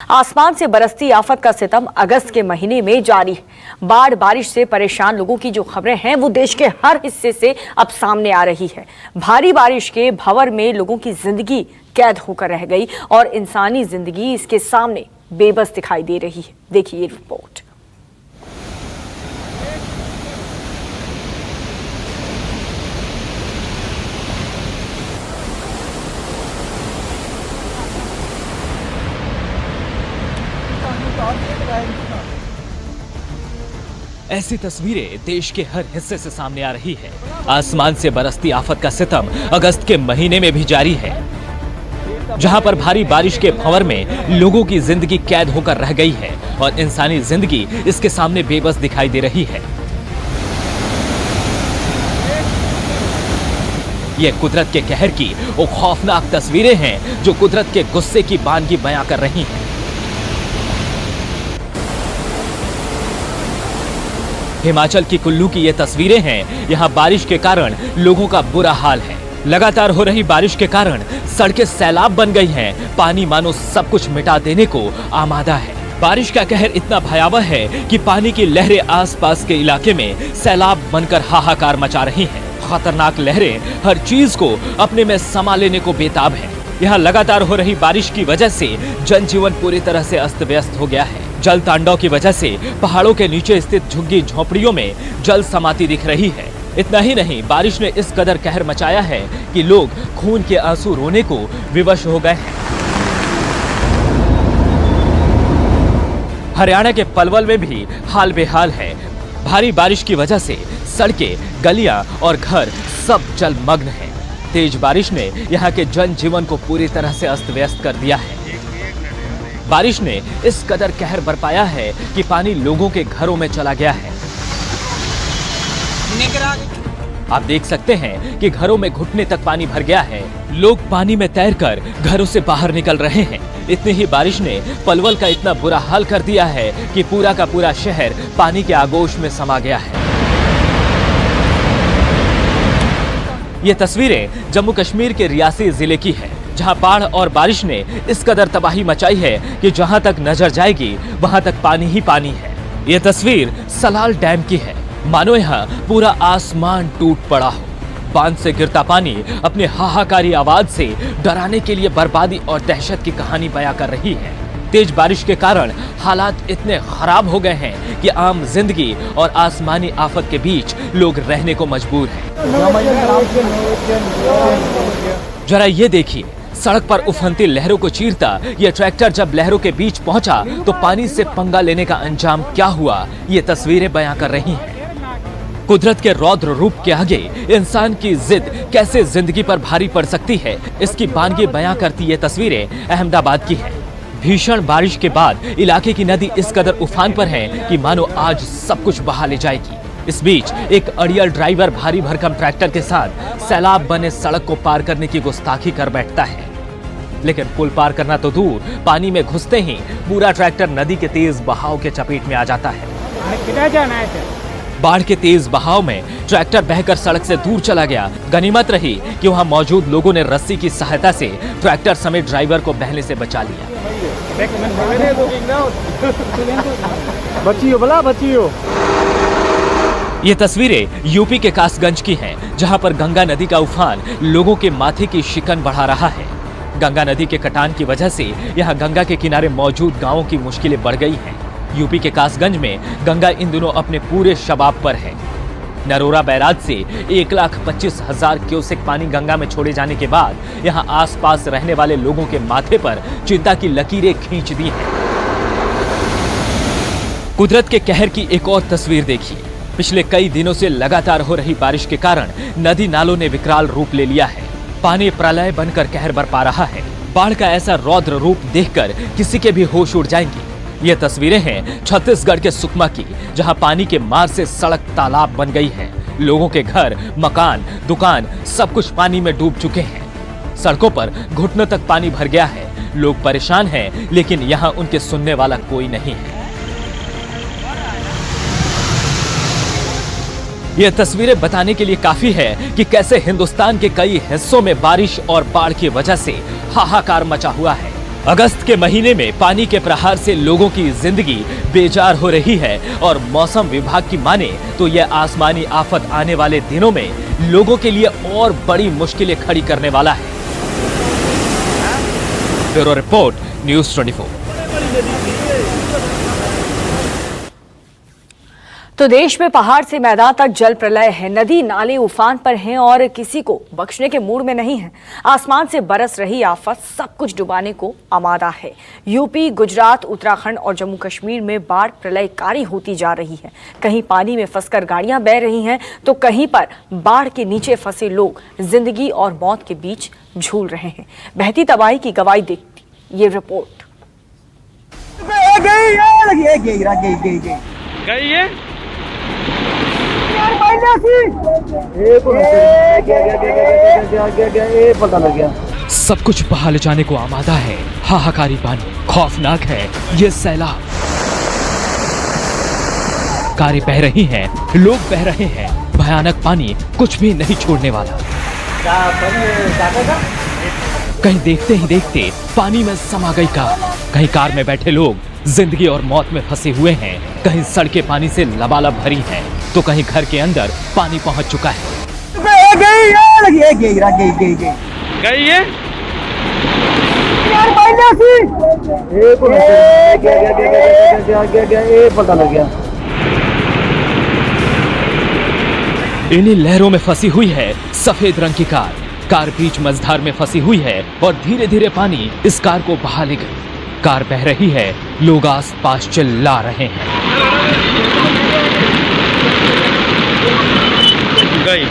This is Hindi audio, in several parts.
आसमान से बरसती आफत का सितम अगस्त के महीने में जारी है। बाढ़ बारिश से परेशान लोगों की जो खबरें हैं वो देश के हर हिस्से से अब सामने आ रही है। भारी बारिश के भंवर में लोगों की जिंदगी कैद होकर रह गई और इंसानी जिंदगी इसके सामने बेबस दिखाई दे रही है। देखिए ये रिपोर्ट। ऐसी तस्वीरें देश के हर हिस्से से सामने आ रही है। आसमान से बरसती आफत का सितम अगस्त के महीने में भी जारी है, जहां पर भारी बारिश के भंवर में लोगों की जिंदगी कैद होकर रह गई है और इंसानी जिंदगी इसके सामने बेबस दिखाई दे रही है। ये कुदरत के कहर की वो खौफनाक तस्वीरें हैं जो कुदरत के गुस्से की बानगी बयां कर रही हैं। हिमाचल की कुल्लू की ये तस्वीरें हैं। यहाँ बारिश के कारण लोगों का बुरा हाल है। लगातार हो रही बारिश के कारण सड़कें सैलाब बन गई हैं। पानी मानो सब कुछ मिटा देने को आमादा है। बारिश का कहर इतना भयावह है कि पानी की लहरें आसपास के इलाके में सैलाब बनकर हाहाकार मचा रही हैं। खतरनाक लहरें हर चीज को अपने में समा लेने को बेताब है। यहाँ लगातार हो रही बारिश की वजह से जनजीवन पूरी तरह से अस्त व्यस्त हो गया है। जल तांडव की वजह से पहाड़ों के नीचे स्थित झुग्गी झोपड़ियों में जल समाती दिख रही है। इतना ही नहीं, बारिश ने इस कदर कहर मचाया है कि लोग खून के आंसू रोने को विवश हो गए हैं। हरियाणा के पलवल में भी हाल बेहाल है। भारी बारिश की वजह से सड़कें, गलियां और घर सब जलमग्न हैं। तेज बारिश ने यहाँ के जनजीवन को पूरी तरह से अस्त व्यस्त कर दिया है। बारिश ने इस कदर कहर बरपाया है कि पानी लोगों के घरों में चला गया है। आप देख सकते हैं कि घरों में घुटने तक पानी भर गया है। लोग पानी में तैरकर घरों से बाहर निकल रहे हैं। इतनी ही बारिश ने पलवल का इतना बुरा हाल कर दिया है कि पूरा का पूरा शहर पानी के आगोश में समा गया है। ये तस्वीरें जम्मू कश्मीर के रियासी जिले की है, जहां बाढ़ और बारिश ने इस कदर तबाही मचाई है कि जहां तक नजर जाएगी वहां तक पानी ही पानी है। ये तस्वीर सलाल डैम की है। मानो यहाँ पूरा आसमान टूट पड़ा हो। बांध से गिरता पानी अपने हाहाकारी आवाज से डराने के लिए बर्बादी और दहशत की कहानी बयां कर रही है। तेज बारिश के कारण हालात इतने खराब हो गए हैं कि आम जिंदगी और आसमानी आफत के बीच लोग रहने को मजबूर हैं। जरा ये देखिए, सड़क पर उफनती लहरों को चीरता यह ट्रैक्टर जब लहरों के बीच पहुंचा तो पानी से पंगा लेने का अंजाम क्या हुआ, ये तस्वीरें बयां कर रही हैं। कुदरत के रौद्र रूप के आगे इंसान की जिद कैसे जिंदगी पर भारी पड़ सकती है, इसकी बानगी बयां करती ये तस्वीरें अहमदाबाद की है। भीषण बारिश के बाद इलाके की नदी इस कदर उफान पर है कि मानो आज सब कुछ बहा ले जाएगी। इस बीच एक अड़ियल ड्राइवर भारी भरकम ट्रैक्टर के साथ सैलाब बने सड़क को पार करने की गुस्ताखी कर बैठता है, लेकिन पुल पार करना तो दूर, पानी में घुसते ही पूरा ट्रैक्टर नदी के तेज बहाव के चपेट में आ जाता है। बाढ़ के तेज बहाव में ट्रैक्टर बहकर सड़क से दूर चला गया। गनीमत रही कि वहां मौजूद लोगों ने रस्सी की सहायता से ट्रैक्टर समेत ड्राइवर को बहने से बचा लिया। बचियो। ये तस्वीरें यूपी के कासगंज की हैं, जहां पर गंगा नदी का उफान लोगों के माथे की शिकन बढ़ा रहा है। गंगा नदी के कटान की वजह से यहां गंगा के किनारे मौजूद गांवों की मुश्किलें बढ़ गई हैं। यूपी के कासगंज में गंगा इन दिनों अपने पूरे शबाब पर है। नरोरा बैराज से 1,25,000 क्यूसेक पानी गंगा में छोड़े जाने के बाद यहां आसपास रहने वाले लोगों के माथे पर चिंता की लकीरें खींच दी हैं। कुदरत के कहर की एक और तस्वीर देखिए। पिछले कई दिनों से लगातार हो रही बारिश के कारण नदी नालों ने विकराल रूप ले लिया है। पानी प्रलय बनकर कहर बरपा रहा है। बाढ़ का ऐसा रौद्र रूप देखकर किसी के भी होश उड़ जाएंगे। ये तस्वीरें हैं छत्तीसगढ़ के सुकमा की, जहां पानी के मार से सड़क तालाब बन गई है। लोगों के घर, मकान, दुकान सब कुछ पानी में डूब चुके हैं। सड़कों पर घुटनों तक पानी भर गया है। लोग परेशान हैं, लेकिन यहाँ उनके सुनने वाला कोई नहीं है। ये तस्वीरें बताने के लिए काफी है कि कैसे हिंदुस्तान के कई हिस्सों में बारिश और बाढ़ की वजह से हाहाकार मचा हुआ है। अगस्त के महीने में पानी के प्रहार से लोगों की जिंदगी बेजार हो रही है और मौसम विभाग की माने तो यह आसमानी आफत आने वाले दिनों में लोगों के लिए और बड़ी मुश्किलें खड़ी करने वाला है। Bureau report, news 24। तो देश में पहाड़ से मैदान तक जल प्रलय है, नदी नाले उफान पर हैं और किसी को बख्शने के मूड में नहीं है। आसमान से बरस रही आफत सब कुछ डुबाने को आमादा है। यूपी, गुजरात, उत्तराखंड और जम्मू कश्मीर में बाढ़ प्रलयकारी होती जा रही है। कहीं पानी में फंसकर गाड़ियां बह रही हैं तो कहीं पर बाढ़ के नीचे फंसे लोग जिंदगी और मौत के बीच झूल रहे हैं। बहती तबाही की गवाही देती ये रिपोर्ट। सब कुछ बहा ले जाने को आमादा है। हाहाकारी पानी, खौफनाक है ये सैलाब। कारें बह रही हैं, लोग बह रहे हैं। भयानक पानी कुछ भी नहीं छोड़ने वाला। कहीं देखते ही देखते पानी में समा गई कार। कहीं कार में बैठे लोग जिंदगी और मौत में फंसे हुए हैं। कहीं सड़कें पानी से लबालब भरी हैं, तो कहीं घर के अंदर पानी पहुंच चुका है। इन्हीं लहरों में फंसी हुई है सफेद रंग की कार। कार बीच मझधार में फंसी हुई है और धीरे धीरे पानी इस कार को बहा ले गई। कार बह रही है, लोग आस पास चिल्ला रहे हैं। गई।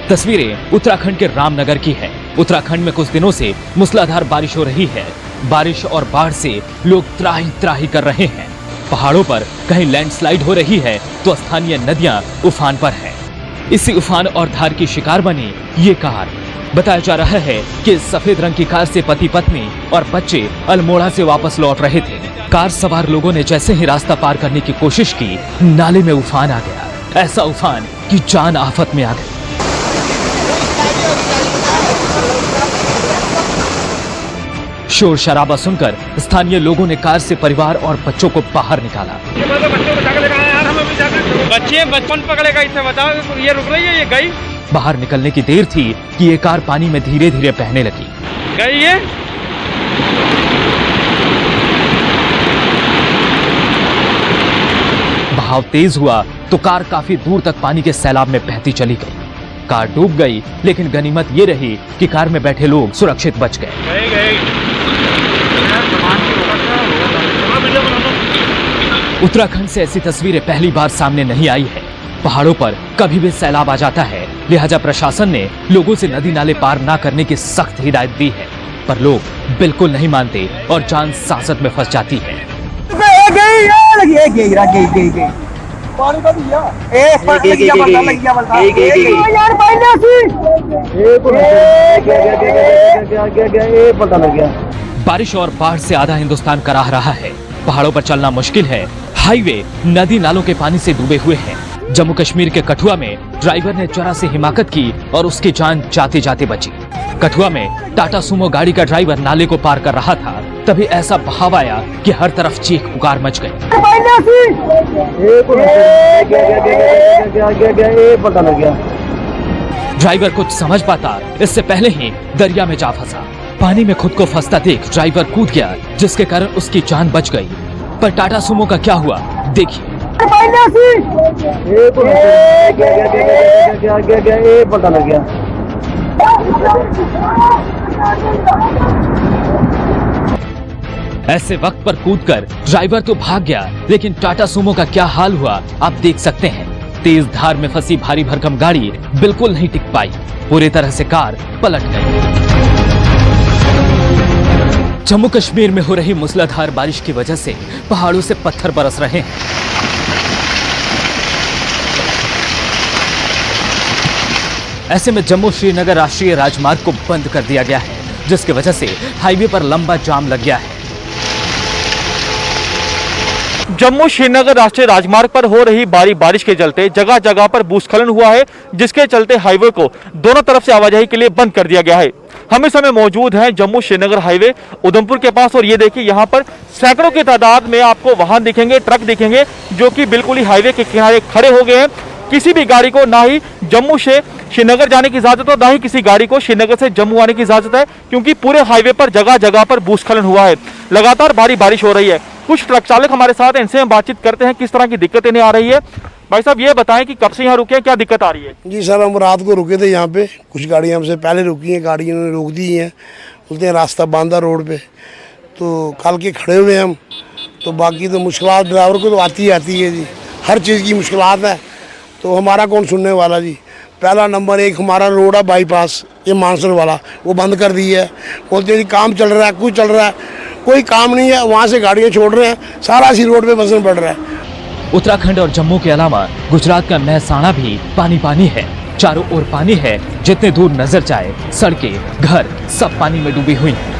तस्वीरें उत्तराखंड के रामनगर की है। उत्तराखंड में कुछ दिनों से मूसलाधार बारिश हो रही है। बारिश और बाढ़ से लोग त्राही त्राही कर रहे हैं। पहाड़ों पर कहीं लैंडस्लाइड हो रही है तो स्थानीय नदियां उफान पर हैं। इसी उफान और धार की शिकार बनी ये कार। बताया जा रहा है कि सफेद रंग की कार से पति पत्नी और बच्चे अल्मोड़ा से वापस लौट रहे थे। कार सवार लोगों ने जैसे ही रास्ता पार करने की कोशिश की, नाले में उफान आ गया। ऐसा उफान कि जान आफत में आ गई। शोर शराबा सुनकर स्थानीय लोगों ने कार से परिवार और बच्चों को बाहर निकाला। बच्चे बचपन पकड़ेगा, इसे बताओ ये रुक रही है, ये गई। बाहर निकलने की देर थी कि ये कार पानी में धीरे धीरे बहने लगी। गई है। बहाव तेज हुआ तो कार काफी दूर तक पानी के सैलाब में बहती चली गई। कार डूब गई, लेकिन गनीमत ये रही कि कार में बैठे लोग सुरक्षित बच गए। उत्तराखंड से ऐसी तस्वीरें पहली बार सामने नहीं आई है। पहाड़ों पर कभी भी सैलाब आ जाता है, लिहाजा प्रशासन ने लोगों से नदी नाले पार ना करने की सख्त हिदायत दी है, पर लोग बिल्कुल नहीं मानते और जान सांसत में फंस जाती है। बारिश और बाढ़ से आधा हिंदुस्तान कराह रहा है। पहाड़ों पर चलना मुश्किल है। हाईवे नदी नालों के पानी से डूबे हुए हैं। जम्मू कश्मीर के कठुआ में ड्राइवर ने जरा से हिमाकत की और उसकी जान जाते जाते बची। कठुआ में टाटा सुमो गाड़ी का ड्राइवर नाले को पार कर रहा था, तभी ऐसा बहाव आया कि हर तरफ चीख पुकार मच गई। ड्राइवर कुछ समझ पाता इससे पहले ही दरिया में जा फंसा। पानी में खुद को फंसता देख ड्राइवर कूद गया, जिसके कारण उसकी जान बच गई। पर टाटा सुमो का क्या हुआ, देखिए। ऐसे वक्त पर कूदकर ड्राइवर तो भाग गया, लेकिन टाटा सुमो का क्या हाल हुआ आप देख सकते हैं। तेज धार में फंसी भारी भरकम गाड़ी बिल्कुल नहीं टिक पाई। पूरी तरह से कार पलट गई। जम्मू कश्मीर में हो रही मूसलाधार बारिश की वजह से पहाड़ों से पत्थर बरस रहे हैं। ऐसे में जम्मू श्रीनगर राष्ट्रीय राजमार्ग को बंद कर दिया गया है, जिसकी वजह से हाईवे पर लंबा जाम लग गया है। जम्मू श्रीनगर राष्ट्रीय राजमार्ग पर हो रही भारी बारिश के चलते जगह जगह पर भूस्खलन हुआ है, जिसके चलते हाईवे को दोनों तरफ से आवाजाही के लिए बंद कर दिया गया है। हम इस समय मौजूद हैं जम्मू श्रीनगर हाईवे उधमपुर के पास और ये देखिए यहाँ पर सैकड़ों की तादाद में आपको वाहन दिखेंगे, ट्रक दिखेंगे, जो कि बिल्कुल ही हाईवे के किनारे खड़े हो गए हैं। किसी भी गाड़ी को ना ही जम्मू से श्रीनगर जाने की इजाजत है, ना ही किसी गाड़ी को श्रीनगर से जम्मू आने की इजाजत है, क्योंकि पूरे हाईवे पर जगह जगह पर भूस्खलन हुआ है। लगातार भारी बारिश हो रही है। कुछ ट्रक चालक हमारे साथ हैं, इनसे हम बातचीत करते हैं किस तरह की दिक्कत इन्हें आ रही है। भाई साहब ये बताएं कि कब से यहाँ रुके हैं, क्या दिक्कत आ रही है? जी सर, हम रात को रुके थे यहाँ पे, कुछ गाड़ियाँ हमसे पहले रुकी हैं, गाड़ियों ने रोक दी हैं, बोलते हैं रास्ता बांधा रोड पे, तो कल के खड़े हुए हैं हम। तो बाकी तो मुश्किलात ड्राइवर को तो आती ही आती है जी, हर चीज़ की मुश्किलात है, तो हमारा कौन सुनने वाला जी। पहला नंबर एक हमारा रोड है बाईपास, ये मानसर वाला, वो बंद कर दी है। बोलते हैं जी काम चल रहा है, कुछ चल रहा है, कोई काम नहीं है, वहाँ से गाड़ियाँ छोड़ रहे हैं, सारा इसी रोड पे बसना पड़ रहा है। उत्तराखंड और जम्मू के अलावा गुजरात का महसाणा भी पानी पानी है। चारों ओर पानी है, जितने दूर नजर जाए सड़कें, घर सब पानी में डूबी हुई हैं।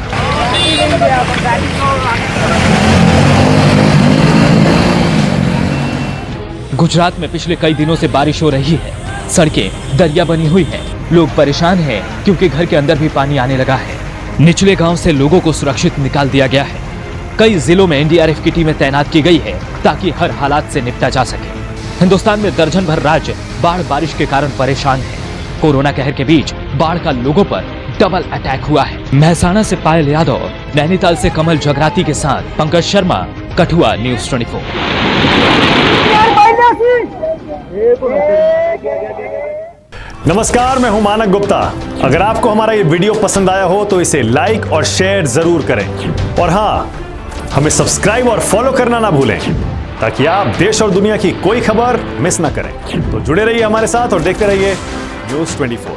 गुजरात में पिछले कई दिनों से बारिश हो रही है, सड़कें दरिया बनी हुई हैं, लोग परेशान हैं क्योंकि घर के अंदर भी पानी आने लगा है। निचले गांव से लोगों को सुरक्षित निकाल दिया गया है। कई जिलों में एनडीआरएफ की टीमें तैनात की गई है ताकि हर हालात से निपटा जा सके। हिंदुस्तान में दर्जन भर राज्य बाढ़ बारिश के कारण परेशान है। कोरोना कहर के बीच बाढ़ का लोगों पर डबल अटैक हुआ है। महसाणा से पायल यादव, नैनीताल से कमल जगराती के साथ पंकज शर्मा, कठुआ न्यूज़ 24। नमस्कार, मैं हूं मानक गुप्ता। अगर आपको हमारा ये वीडियो पसंद आया हो तो इसे लाइक और शेयर जरूर करें, और हाँ, हमें सब्सक्राइब और फॉलो करना ना भूलें ताकि आप देश और दुनिया की कोई खबर मिस ना करें। तो जुड़े रहिए हमारे साथ और देखते रहिए न्यूज़ 24।